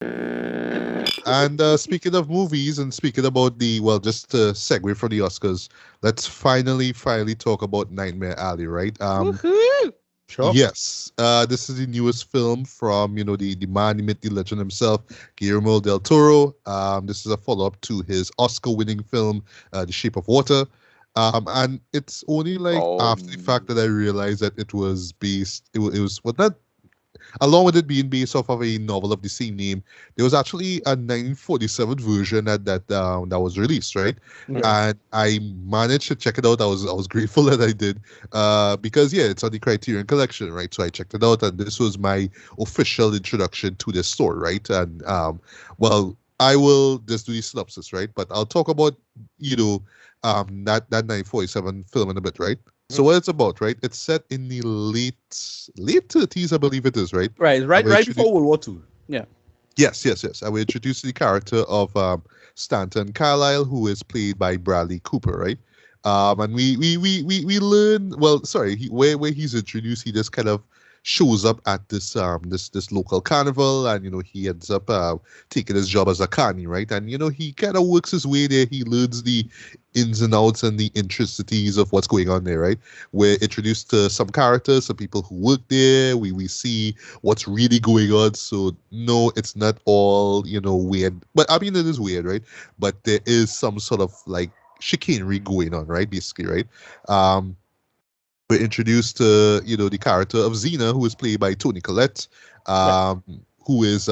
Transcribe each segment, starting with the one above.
And speaking of movies and speaking about just to segue from the Oscars, let's finally talk about Nightmare Alley, right? Woohoo! Sure. Yes, this is the newest film from, the man, the myth, the legend himself, Guillermo del Toro. This is a follow-up to his Oscar-winning film, The Shape of Water. And it's only like after the fact that I realized that it was based, it was well, not along with it being based off of a novel of the same name, there was actually a 1947 version that was released, right? Yeah. And I managed to check it out. I was grateful that I did, because yeah, it's on the Criterion Collection, right? So I checked it out, and this was my official introduction to this story, right? And I will just do the synopsis, right? But I'll talk about that 1947 film in a bit, right? So what it's about, right? It's set in the late 30s, I believe it is, right? Right before World War II. Yeah. Yes. I will introduce the character of Stanton Carlyle, who is played by Bradley Cooper, right? And we learn, where he's introduced, he just kind of shows up at this local carnival, and he ends up taking his job as a carny, right? And he kind of works his way there. He learns the ins and outs and the intricacies of what's going on there, right? We're introduced to some characters, some people who work there. We see what's really going on. So no, it's not all weird, but I mean it is weird, right? But there is some sort of like chicanery going on, right? Basically, right? We're introduced to the character of Xena, who is played by Toni Collette, who is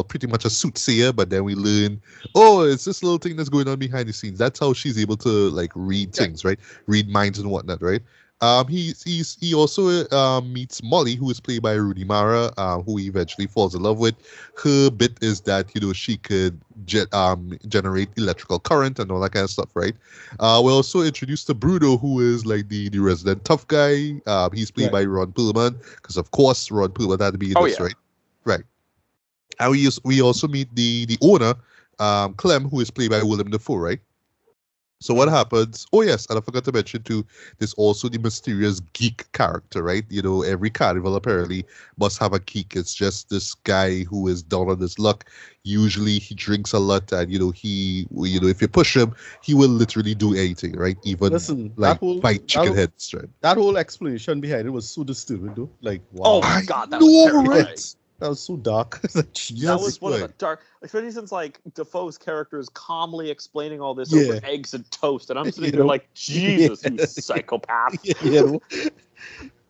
pretty much a soothsayer. But then we learn, it's this little thing that's going on behind the scenes. That's how she's able to like read things, right? Read minds and whatnot, right? He also meets Molly, who is played by Rooney Mara, who he eventually falls in love with. Her bit is that she could generate electrical current and all that kind of stuff, right? We're also introduced to Bruno, who is like the resident tough guy. He's played by Ron Perlman, because of course Ron Perlman had to be in this, right? Right. And we also meet the owner, Clem, who is played by Willem Dafoe, right? So what happens? Oh yes, and I forgot to mention too, there's also the mysterious geek character, right? Every carnival apparently must have a geek. It's just this guy who is down on his luck. Usually he drinks a lot, and if you push him, he will literally do anything, right? Even bite chicken heads, right? That whole explanation behind it was so disturbing, though. Like, wow. Oh my god, that was terrifying. Right? That was so dark. That was one of the dark, especially since like Defoe's character is calmly explaining all this over eggs and toast, and I'm sitting there like, Jesus, you psychopath.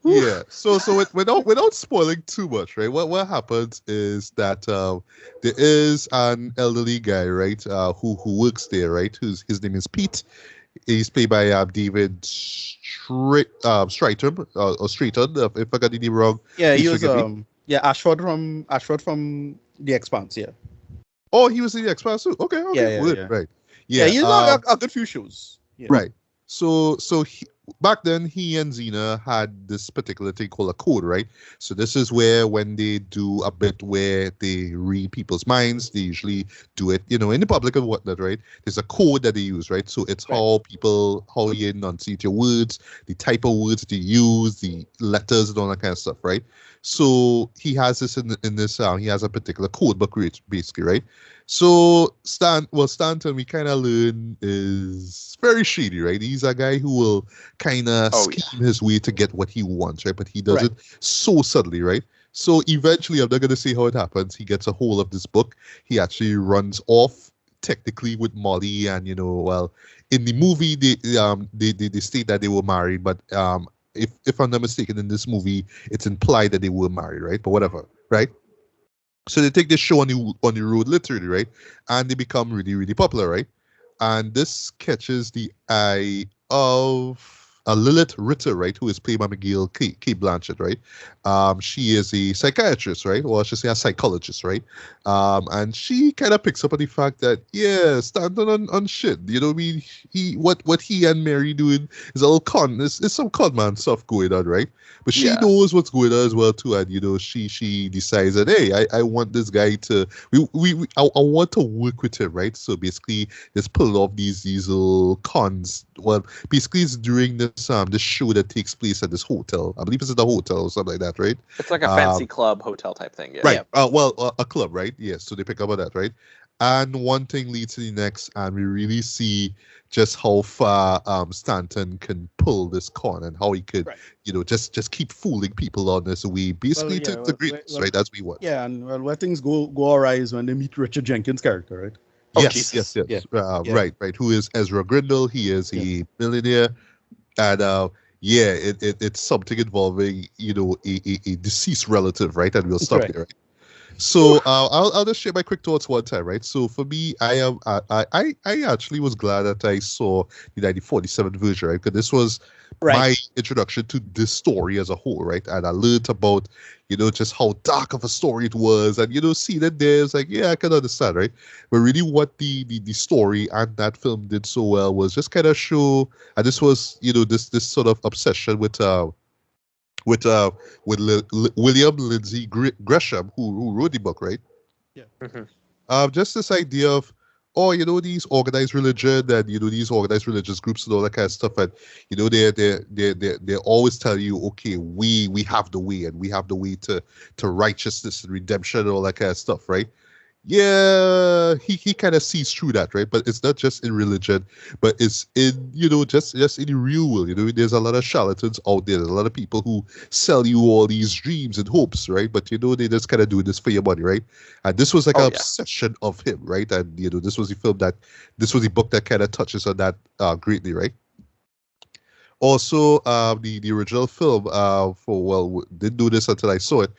Yeah. So without spoiling too much, right? What happens is that there is an elderly guy, right? Who works there, right? His name is Pete. He's played by David Stratton, or Stratton, if I got the name wrong. Yeah, he was Ashford from The Expanse, yeah. Oh, he was in The Expanse too. Okay. Yeah. Right. Yeah, he's on a good few shows. Yeah. Right. So back then, he and Xena had this particular thing called a code, right? So this is where when they do a bit where they read people's minds, they usually do it, in the public and whatnot, right? There's a code that they use, right? So it's how you enunciate your words, the type of words that you use, the letters and all that kind of stuff, right? So he has this in this, he has a particular code book, basically, right? So Stanton, we kind of learn, is very shady, right? He's a guy who will kind of scheme his way to get what he wants, right? But he does it so subtly, right? So eventually, I'm not going to say how it happens. He gets a hold of this book. He actually runs off, technically, with Molly, and in the movie they state that they were married, but if I'm not mistaken, in this movie it's implied that they were married, right? But whatever, right? So they take this show on the road, literally, right? And they become really, really popular, right? And this catches the eye of Lilith Ritter, right? Who is played by Kate Blanchett, right? She is a psychiatrist, right? Or I should say a psychologist, right? And she kind of picks up on the fact that, Stanton on shit. I mean? What he and Mary doing is a little con. It's some con man stuff going on, right? But she knows what's going on as well too, and she decides that, hey, I want this guy to I want to work with him, right? So basically, let's pull off these little cons. Well, basically, it's during this this show that takes place at this hotel. I believe it's at a hotel or something like that, right? It's like a fancy club hotel type thing. Yeah. Right. A club, right? Yes. So they pick up on that, right? And one thing leads to the next, and we really see just how far Stanton can pull this con and how he could, just keep fooling people on this way, basically to greatness, right? As we want. Yeah, and where things go awry is when they meet Richard Jenkins' character, right? Yes. Right. Who is Ezra Grindle? He is a millionaire, and it's something involving a deceased relative, right? And we'll stop there. Right? So I'll just share my quick thoughts one time, right? So for me, I actually was glad that I saw the 1947 version, right? Because this was my introduction to this story as a whole, right? And I learned about, just how dark of a story it was, and see that there's like, I can understand, right? But really, what the story and that film did so well was just kind of show, and this was, this sort of obsession with William Lindsay Gresham, who wrote the book, right? Yeah. Just this idea of, these organized religion and these organized religious groups and all that kind of stuff, and they always tell you, okay, we have the way, and we have the way to righteousness and redemption and all that kind of stuff, right? Yeah, he kind of sees through that, right? But it's not just in religion, but it's in, just in the real world. There's a lot of charlatans out there. There's a lot of people who sell you all these dreams and hopes, right? But, they just kind of do this for your money, right? And this was like an obsession of him, right? And, this was the book that kind of touches on that greatly, right? Also, the original film didn't do this until I saw it.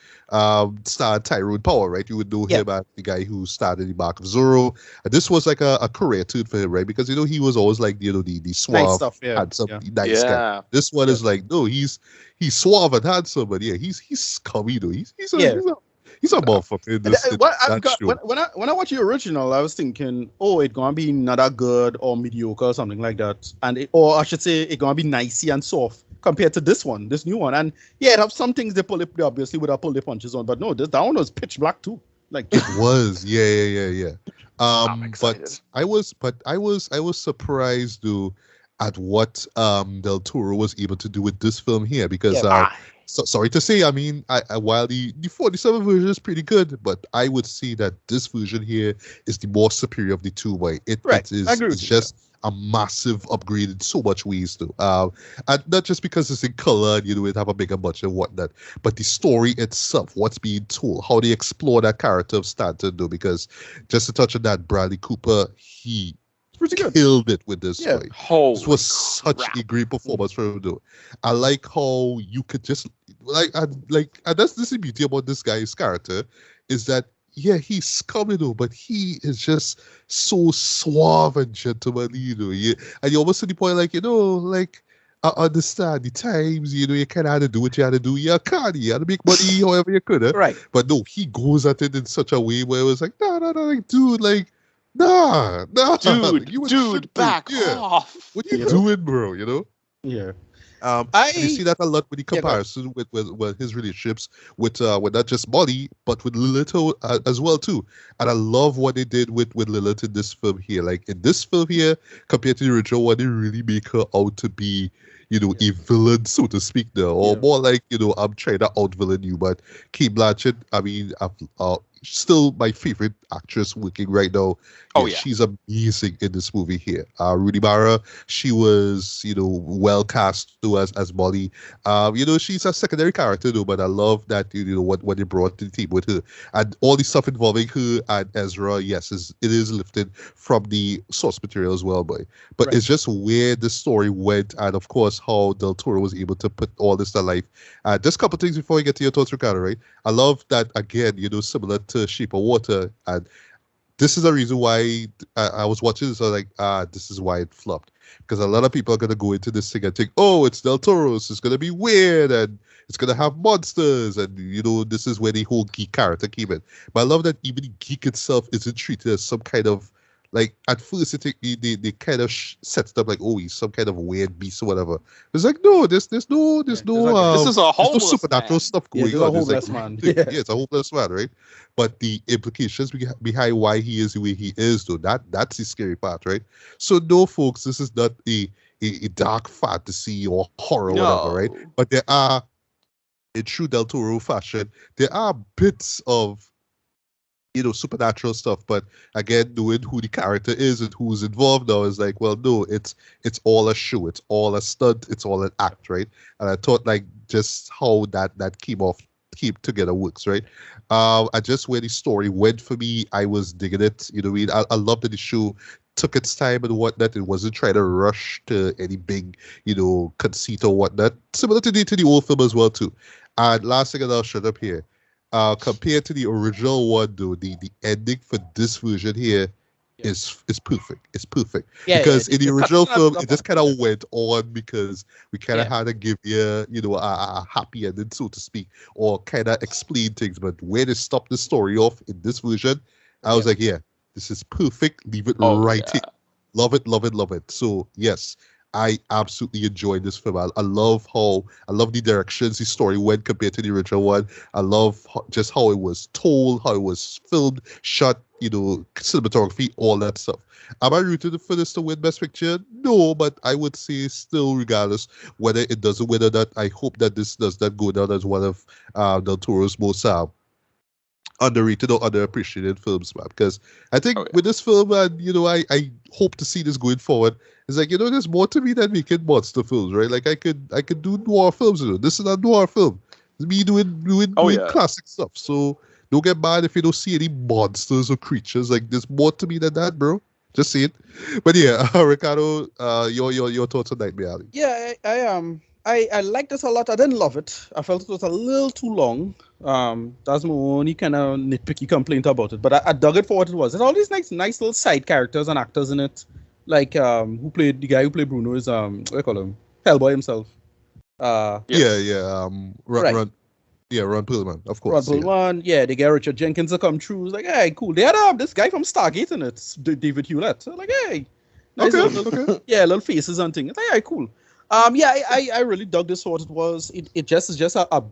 Starred Tyrone Power, right? You would know him as the guy who started the Mark of Zorro. And this was like a career turn for him, right? Because he was always like the suave, nice stuff, handsome, nice guy. This one is like, no, he's suave and handsome, but he's scummy though. He's a motherfucker in this. When I watched the original, I was thinking, it's gonna be not that good or mediocre or something like that, or I should say, it's gonna be nicey and soft compared to this new one. And it have some things they obviously would have pulled the punches on, but no, that one was pitch black too. Like it was, yeah. But I was surprised though at what Del Toro was able to do with this film here, because so, sorry to say, I mean, while the 47 version is pretty good, but I would say that this version here is the more superior of the two. It's just a massive upgrade in so much ways too. And not just because it's in color and it have a bigger budget and whatnot, but the story itself, what's being told, how they explore that character of Stanton though, because just to touch on that, Bradley Cooper, he killed it with this fight. This was such a great performance for him though. I like how you could just and that's the beauty about this guy's character, is that he's scummy though, but he is just so suave and gentlemanly, and you almost to the point I understand the times, you kind of had to do what you had to do. You had to make money however you could, right? But no, he goes at it in such a way where it was like, no, dude, nah, dude, back off. What are you doing, bro? Yeah. You see that a lot with the comparison with his relationships with not just Molly, but with Lilith as well too. And I love what they did with Lilith in this film here. Like in this film here, compared to the original one, they really make her out to be, a villain, so to speak, now, or more like, I'm trying to out-villain you. But Kate Blanchett, I mean, still my favorite actress working right now. She's amazing in this movie here. Rooney Mara, she was, well cast too as Molly. She's a secondary character though, but I love that, what they brought to the team with her. And all the stuff involving her and Ezra, yes, it is lifted from the source material as well, boy. But it's just where the story went, and of course how Del Toro was able to put all this to life. Just a couple things before we get to your thoughts, Ricardo, right? I love that, again, similar to Shape of Water, and this is the reason why I was watching this. I was like, this is why it flopped. Because a lot of people are going to go into this thing and think, oh, it's Del Toro's, it's going to be weird, and it's going to have monsters, and, this is where the whole geek character came in. But I love that even the geek itself isn't treated as some kind of, at first they kind of set it up like, oh, he's some kind of weird beast or whatever. It's like, no, there's no this is a homeless supernatural man. stuff going on. A homeless man. It's a homeless man, right? But the implications behind why he is the way he is, though, that's the scary part, right? So no, folks, this is not a a dark fantasy or horror, whatever, right? But there are, in true Del Toro fashion, there are bits of supernatural stuff, but again, knowing who the character is and who's involved now is like, well, no, it's all a show, it's all a stunt, it's all an act, right? And I thought like just how that came together works, right? I just where the story went for me, I was digging it. I love that the show took its time and whatnot. It wasn't trying to rush to any big, conceit or whatnot. Similar to the old film as well too. And last thing, and I'll shut up here. Compared to the original one, though, the ending for this version here is perfect. It's perfect. Because in the original film, it just kind of went on because we kind of had to give you, a happy ending, so to speak, or kind of explain things. But where they stopped the story off in this version, I was like, this is perfect. Leave it here. Love it, love it, love it. So, yes. I absolutely enjoyed this film. I love the directions the story went compared to the original one. I love just how it was told, how it was filmed, shot, cinematography, all that stuff. Am I rooted for this to win Best Picture? No, but I would say still, regardless whether it doesn't win or not, I hope that this does not go down as one of Del Toro's most underrated or underappreciated films, man. Because I think with this film, and I hope to see this going forward. It's like, there's more to me than making monster films, right? Like I could do noir films. This is a noir film. It's me doing classic stuff. So don't get mad if you don't see any monsters or creatures. Like there's more to me than that, bro. Just see it. But yeah, Ricardo, your thoughts on Nightmare Alley? Yeah, I like this a lot. I didn't love it. I felt it was a little too long. That's my only kind of nitpicky complaint about it. But I dug it for what it was. There's all these nice little side characters and actors in it. Like the guy who played Bruno is what do you call him? Hellboy himself. Ron Perlman, of course. Ron Perlman, they get Richard Jenkins to come through. It's like, hey, cool. They had this guy from Stargate in it, David Hewlett. So like, hey, nice little faces and things. It's like, hey, cool. I really dug this for what it was. It just is just a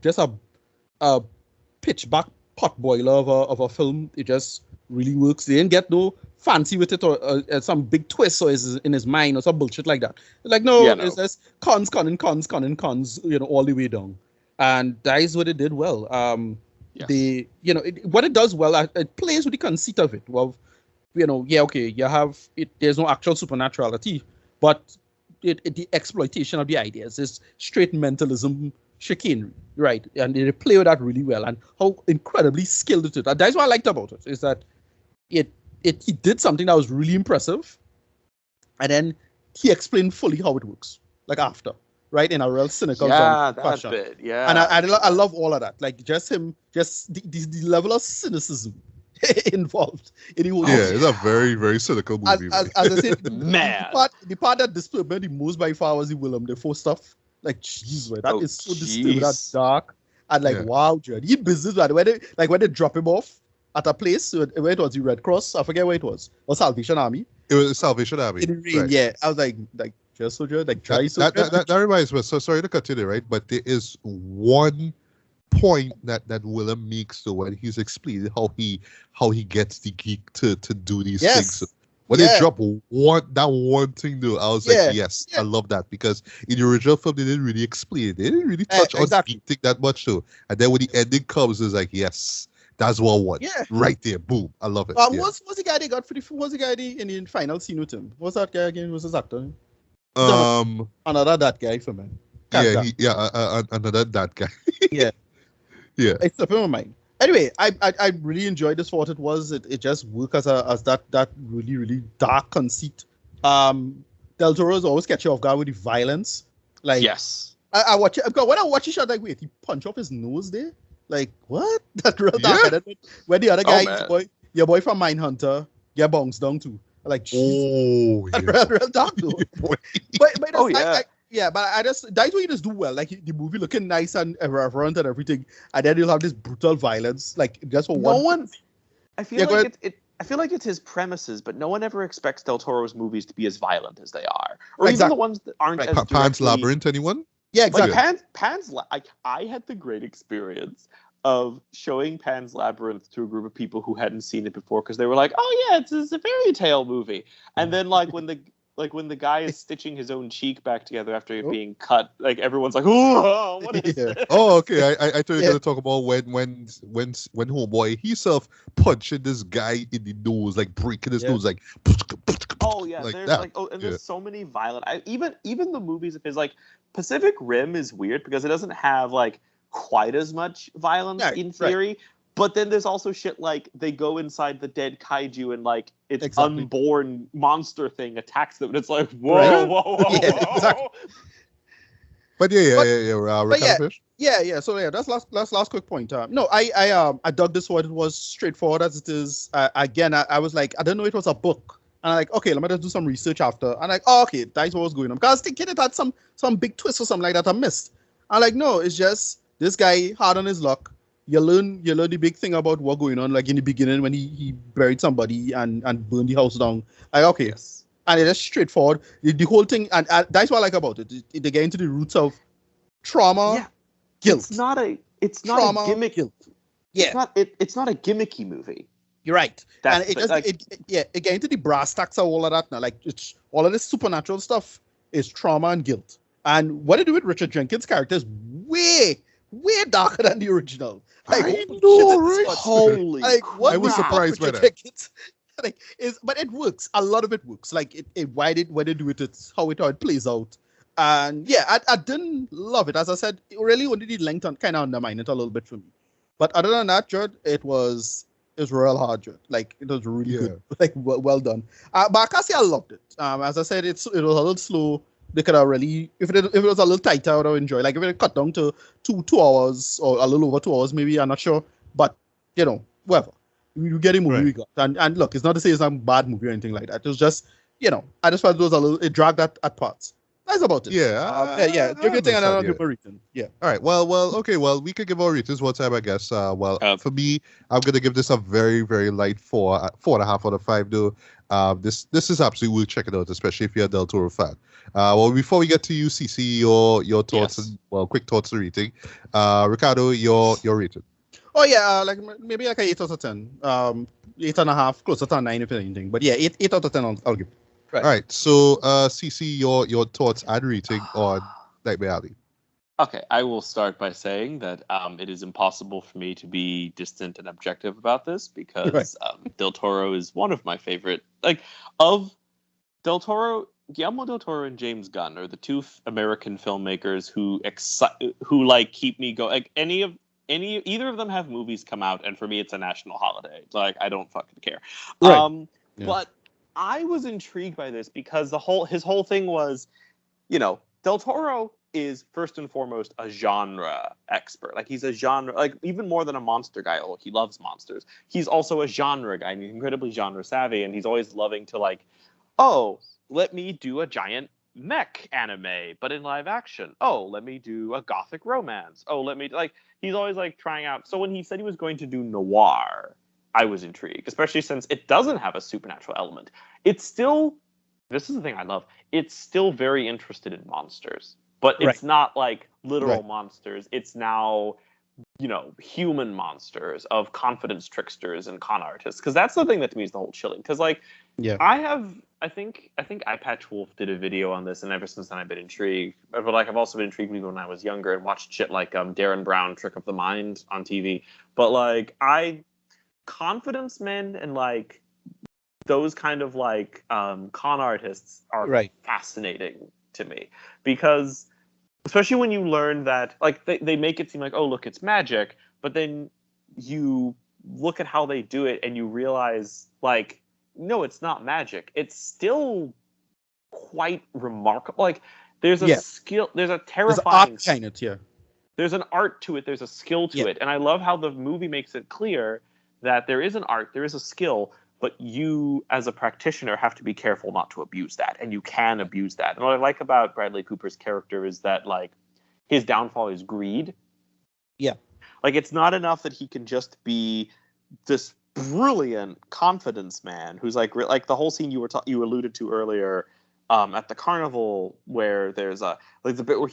pitch black pot boiler of a film. It just really works. They didn't get no fancy with it or some big twist or is in his mind or some bullshit like that. Like it's just cons all the way down, and that is what it did well. What it does well, it plays with the conceit of it. Well, you have it. There's no actual supernaturality, but the exploitation of the ideas is straight mentalism chicanery, right? And they play with that really well, and how incredibly skilled it is. And that's what I liked about it, is that he did something that was really impressive, and then he explained fully how it works, like after, right, in a real cynical fashion. Bit, yeah. And I love all of that, like just the level of cynicism involved in the whole thing. It's a very, very cynical movie. As I said, man, the part that disturbed me the most by far was the Willem Dafoe stuff. Like, jeez, that is so disturbing, that's dark, and like, wow, Jared, he business, man. When they drop him off at a place where it was the Red Cross, I forget where it was, or Salvation Army. It was Salvation Army. In the rain, right. Yeah. I was like just soldier, like dry soldier. That reminds me. So sorry to continue, right? But there is one point that Willem makes though when he's explaining how he gets the geek to do these things. When they drop one thing though, I was like, yes, I love that, because in the original film they didn't really explain it. They didn't really touch on the geek thing that much though. And then when the ending comes, it's like, yes. That's what I want. Yeah. Right there. Boom. I love it. What's the guy they got for what's the guy in the final scene with him? What's that guy again? What's his actor? Another that guy for me. Another that guy. Yeah. It's slipping my mind. Anyway, I really enjoyed this for what it was. It just worked as that really, really dark conceit. Del Toro's always catch you off guard with the violence. Like, yes. I watch it. When I watch it, shot like, wait, he punch off his nose there? Like, what? That real dark. Yeah. When the other guy, your boy from Mindhunter, get bounced down too. Like, real dark though. but I just, that's what you just do well. Like, the movie looking nice and irreverent and everything, and then you'll have this brutal violence, like just for one. I feel like it's his premises, but no one ever expects Del Toro's movies to be as violent as they are, or even the ones that aren't as Pan's Labyrinth. Anyone? Yeah, exactly. Like I had the great experience of showing Pan's Labyrinth to a group of people who hadn't seen it before, because they were like, "Oh yeah, it's a fairy tale movie," and then like when like when the guy is stitching his own cheek back together after being cut, like everyone's like, "Oh, what is this?" Oh, okay. I thought you were gonna talk about when homeboy himself punching this guy in the nose, like breaking his nose, like. Oh yeah, like there's that. there's so many violent. Even the movies of his, like Pacific Rim is weird because it doesn't have like quite as much violence in theory. Right. But then there's also shit like they go inside the dead kaiju and like its unborn monster thing attacks them, and it's like whoa. Exactly. But yeah. So that's last quick point. No, I dug this one. It was straightforward as it is. Again, I was like, I didn't know it was a book, and I'm like, okay, let me just do some research after. And like, oh, okay, that's what was going on. Because I was thinking it had some big twist or something like that I missed. I'm like, no, it's just this guy hard on his luck. You learn the big thing about what going on, like in the beginning when he buried somebody and burned the house down. Like, okay, yes. And it's straightforward. The whole thing, and that's what I like about it. They get into the roots of trauma, guilt. It's not a gimmick. Guilt. Yeah, it's not a gimmicky movie. You're right. And it get into the brass tacks of all of that now. Like it's all of this supernatural stuff is trauma and guilt. And what they do with Richard Jenkins' character is way darker than the original. Like, I know, right? Holy! Like, I was surprised by that. But it works. A lot of it works. Like why they do it, it's how it plays out. And yeah, I didn't love it. As I said, it really only the length kind of undermined it a little bit for me. But other than that, Judd, it was real hard, Judd. Like it was really good. Like well done. But I can't say I loved it. As I said, it was a little slow. They could have really, if it was a little tighter, I would have enjoyed. Like if it cut down to 2 hours or a little over 2 hours, maybe, I'm not sure. But whatever. You get a movie we got. And look, it's not to say it's a bad movie or anything like that. It was just, I just felt it dragged at parts. That's about it. Yeah. Give your thing and I'll give a rating. Yeah. All right. Well. Okay. Well, we could give our ratings one time, I guess. For me, I'm gonna give this a very, very light 4.5 out of 5. Though. This is absolutely worth checking out, especially if you're a Del Toro fan. Well, before we get to you, CC, your thoughts and quick thoughts and rating. Ricardo, your rating. Oh yeah, like maybe like an 8 out of 10. 8.5, closer to 9 if anything. But yeah, 8 out of 10 I'll give. Right. All right. So, CC, your thoughts and rating on Nightmare Alley. Okay, I will start by saying that it is impossible for me to be distant and objective about this because Del Toro is one of my favorite. Like, of Del Toro, Guillermo del Toro and James Gunn are the two American filmmakers who keep me going. Like either of them have movies come out, and for me, it's a national holiday. Like I don't fucking care. Right. But I was intrigued by this because his whole thing was, Del Toro is first and foremost a genre expert. Like he's a genre, like even more than a monster guy. Oh, he loves monsters. He's also a genre guy, and he's incredibly genre savvy, and he's always loving to like, oh, let me do a giant mech anime, but in live action. Oh, let me do a gothic romance. Oh, let me he's always like trying out. So when he said he was going to do noir, I was intrigued, especially since it doesn't have a supernatural element. It's still, this is the thing I love, it's still very interested in monsters, but it's not like literal monsters. It's now, human monsters of confidence tricksters and con artists. Because that's the thing that to me is the whole chilling. Because I think Eyepatch Wolf did a video on this, and ever since then I've been intrigued. But I've also been intrigued even when I was younger and watched shit like Darren Brown, Trick of the Mind on TV. But confidence men and those kind of con artists are fascinating to me, because especially when you learn that they make it seem like, oh look, it's magic, but then you look at how they do it and you realize no, it's not magic. It's still quite remarkable. There's a skill, there's a terrifying there's an art to it, there's a skill to it, and I love how the movie makes it clear that there is an art, there is a skill, but you, as a practitioner, have to be careful not to abuse that, and you can abuse that. And what I like about Bradley Cooper's character is that, his downfall is greed. Yeah. It's not enough that he can just be this brilliant confidence man who's, the whole scene you alluded to earlier at the carnival, where there's the bit where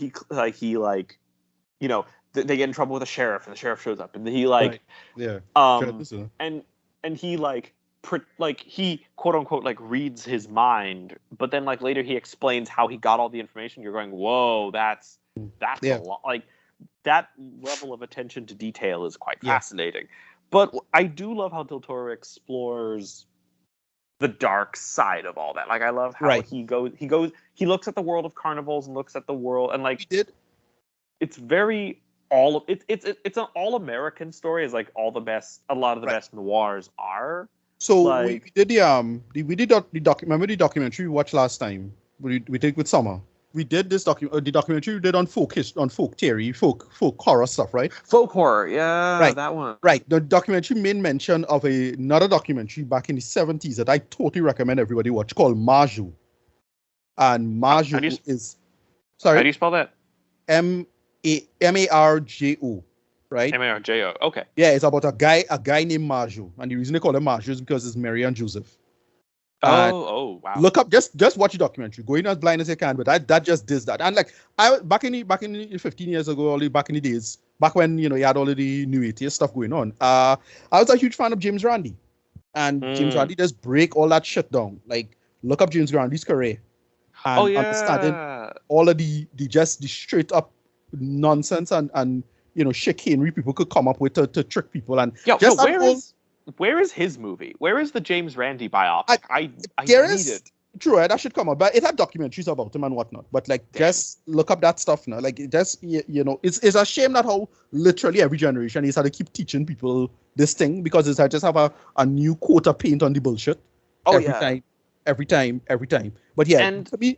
they get in trouble with the sheriff, and the sheriff shows up, and he and he he quote unquote like reads his mind, but then like later he explains how he got all the information. You're going, whoa, that's Yeah. a lot. Like that level of attention to detail is quite Yeah. fascinating. But I do love how Del Toro explores the dark side of all that. Like I love how Right. he looks at the world of carnivals and looks at the world and like We did. it's very it's an all American story, is like a lot of the Right. best noirs are. So Like- we did remember the documentary we watched last time? We did with Summer. We did this the documentary we did on folk theory, folk horror stuff, right? Folk horror, yeah, Right. that one. Right. The documentary made mention of another documentary back in the 70s that I totally recommend everybody watch called Marju. And Marju How do you- is How do sorry, you spell that? Marjo, right? Marjo. Okay. Yeah, it's about a guy named Marju, and the reason they call him Marju is because it's Mary and Joseph. Oh, wow. Look up, just watch the documentary. Go in as blind as you can, but that just does that. And like back in the 15 years ago, only back in the days, back when you had all of the new atheist stuff going on. I was a huge fan of James Randi, and James Randi does break all that shit down. Like look up James Randi's career, and understanding all of the straight up nonsense and chicanery people could come up with to trick people. And Yo, just where is his movie? Where is the James Randi biopic? I there need is- it. True, that should come out, but it had documentaries about him and whatnot. But like, just look up that stuff now. Like, it just it's a shame that how literally every generation is had to keep teaching people this thing because it's just have a new coat of paint on the bullshit. Oh every time. But yeah, And- to me,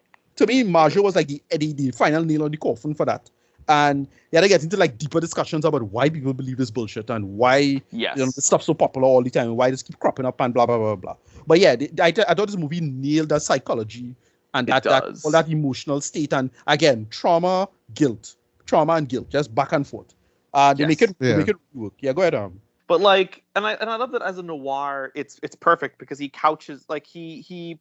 Marjo was like the final nail on the coffin for that. And you had to get into like deeper discussions about why people believe this bullshit and why Yes. this stuff's so popular all the time and why this keep cropping up and blah blah blah blah. But yeah, I thought this movie nailed that psychology and It that does. all that emotional state and again trauma and guilt, just back and forth. They Yes. make it Yeah. work. Yeah, go ahead. But like, and I love that as a noir, it's perfect because he couches like he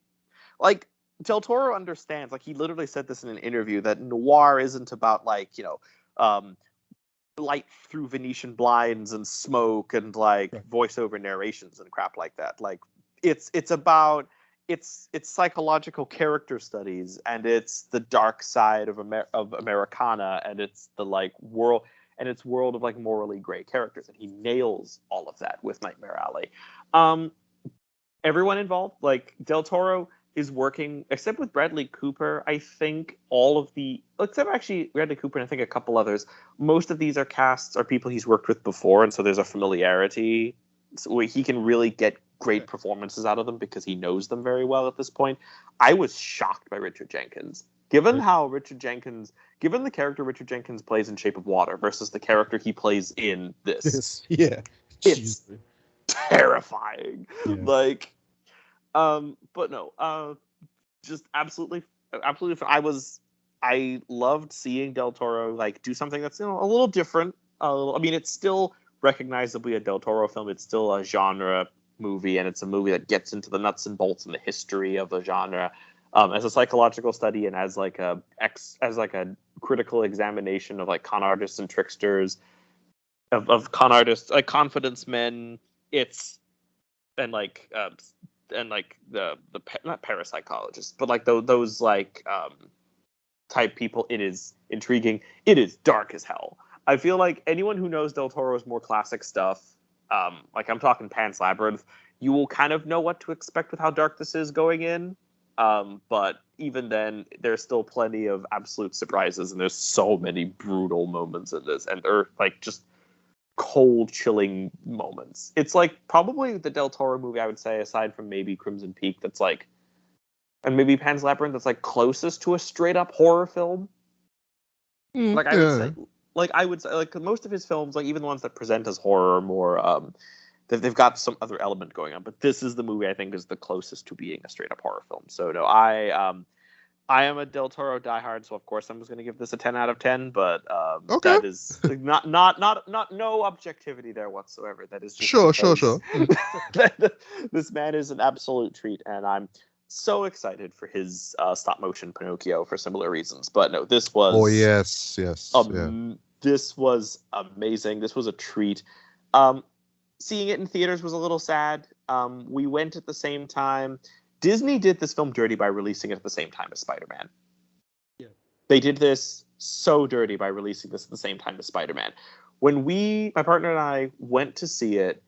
like Del Toro understands. Like he literally said this in an interview that noir isn't about like light through Venetian blinds and smoke and like Right. voiceover narrations and crap like that. Like it's about it's psychological character studies and it's the dark side of Americana and it's the like world. And it's world of like morally gray characters, and he nails all of that with Nightmare Alley. Everyone involved, like Del Toro, is working, except with Bradley Cooper. I think except actually Bradley Cooper and I think a couple others. Most of these are people he's worked with before, and so there's a familiarity. So he can really get great performances out of them because he knows them very well at this point. I was shocked by Richard Jenkins. Given the character Richard Jenkins plays in Shape of Water versus the character he plays in this, Yeah. It's Jeez. terrifying. Yeah. Like, but no, just absolutely. I loved seeing Del Toro like do something that's a little different. I mean, it's still recognizably a Del Toro film. It's still a genre movie, and it's a movie that gets into the nuts and bolts and the history of the genre. As a psychological study and as like a critical examination of like con artists and tricksters, of con artists, like confidence men, and the not parapsychologists, but like those like type people. It is intriguing. It is dark as hell. I feel like anyone who knows Del Toro's more classic stuff, like I'm talking Pan's Labyrinth, you will kind of know what to expect with how dark this is going in. But even then, there's still plenty of absolute surprises, and there's so many brutal moments in this, and they're like just cold, chilling moments. It's like probably the Del Toro movie, I would say, aside from maybe Crimson Peak, that's like, and maybe Pan's Labyrinth, that's like closest to a straight up horror film. Like I would say, like most of his films, like even the ones that present as horror, are more they've got some other element going on, but this is the movie I think is the closest to being a straight up horror film. So no, I am a Del Toro diehard, so of course I'm just going to give this a 10 out of 10. But Okay. that is not no objectivity there whatsoever. That is just Sure. this man is an absolute treat, and I'm so excited for his stop motion Pinocchio for similar reasons. But no, this was Yes. Yeah. this was amazing. This was a treat. seeing it in theaters was a little sad. We went at the same time. Disney did this film dirty by releasing it at the same time as Spider-Man. Yeah. They did this so dirty by releasing this at the same time as Spider-Man. When my partner and I went to see it,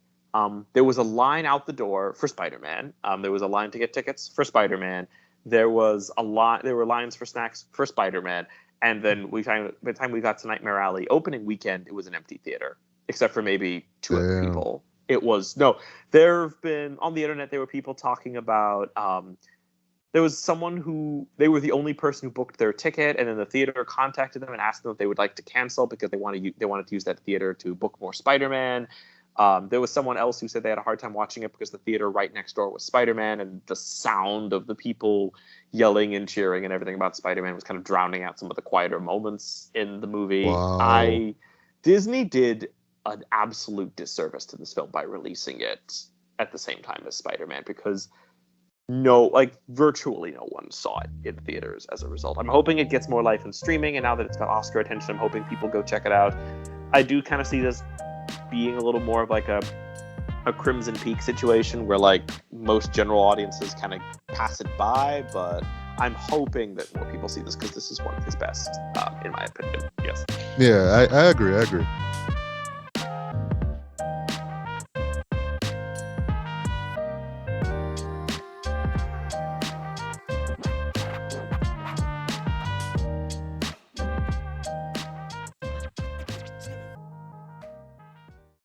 there was a line out the door for Spider-Man. There was a line to get tickets for Spider-Man. There were lines for snacks for Spider-Man. And then by the time we got to Nightmare Alley opening weekend, it was an empty theater, except for maybe two other people. It was there have been on the internet, there were people talking about, there was someone they were the only person who booked their ticket, and then the theater contacted them and asked them if they would like to cancel because they wanted to use that theater to book more Spider-Man. There was someone else who said they had a hard time watching it because the theater right next door was Spider-Man, and the sound of the people yelling and cheering and everything about Spider-Man was kind of drowning out some of the quieter moments in the movie. Wow. Disney did an absolute disservice to this film by releasing it at the same time as Spider-Man, because virtually no one saw it in theaters as a result. I'm hoping it gets more life in streaming, and now that it's got Oscar attention, I'm hoping people go check it out. I do kind of see this being a little more of like a Crimson Peak situation where like most general audiences kind of pass it by, but I'm hoping that more people see this because this is one of his best, in my opinion. Yes. Yeah, I agree.